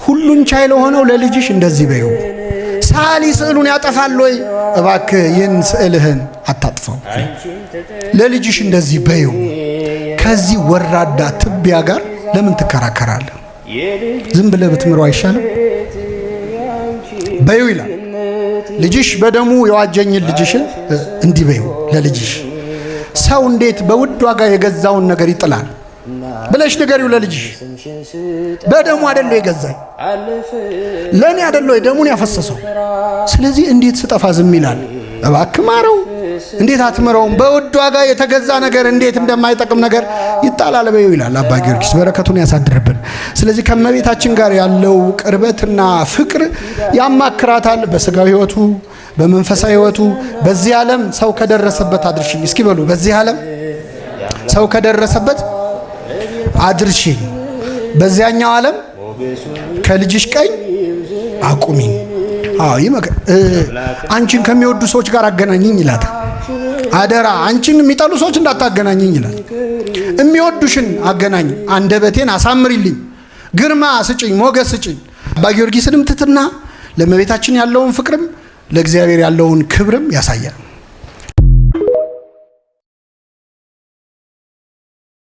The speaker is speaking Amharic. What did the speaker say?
ሁሉን ቻይ ለሆነው ለልጅሽ እንደዚህ በይው። ሳሊ ስዕሉን ያጠፋል ወይ? እባክህ ይህን ስዕልህን አታጥፈው፣ ለልጅሽ እንደዚህ በይው። ከዚህ ወራዳ ትቢያ ጋር ለምን ትከራከራለህ? ዝም ብለህ ብትምረው አይሻልም? በይው ይላል። ልጅሽ በደሙ የዋጀኝን ልጅሽን እንዲህ በይው ለልጅሽ። ሰው እንዴት በውድ ዋጋ የገዛውን ነገር ይጥላል ብለሽ ንገሪው ለልጅሽ። በደሙ አይደለ የገዛኝ፣ ለኔ አይደለ ደሙን ያፈሰሰው። ስለዚህ እንዴት ስጠፋ ዝም ይላል? እባክህ ማረው። እንዴት አትምረውም? በውድ ዋጋ የተገዛ ነገር እንዴት እንደማይጠቅም ነገር ይጣላል በይው ይላል አባ ጊዮርጊስ። በረከቱን ያሳድርብን። ስለዚህ ከመቤታችን ጋር ያለው ቅርበትና ፍቅር ያማክራታል። በስጋዊ ሕይወቱ በመንፈሳዊ ሕይወቱ በዚህ ዓለም ሰው ከደረሰበት አድርሽኝ። እስኪ በሉ በዚህ ዓለም ሰው ከደረሰበት አድርሽኝ፣ በዚያኛው ዓለም ከልጅሽ ቀኝ አቁሚኝ። አንቺን ከሚወዱ ሰዎች ጋር አገናኝኝ ይላታል። አደራ አንቺን የሚጠሉ ሰዎች እንዳታገናኝኝ ይላል። የሚወዱሽን አገናኝ፣ አንደበቴን አሳምሪልኝ፣ ግርማ ስጭኝ፣ ሞገስ ስጭኝ። አባ ጊዮርጊስንም ትሕትና ለእመቤታችን ያለውን ፍቅርም ለእግዚአብሔር ያለውን ክብርም ያሳያል።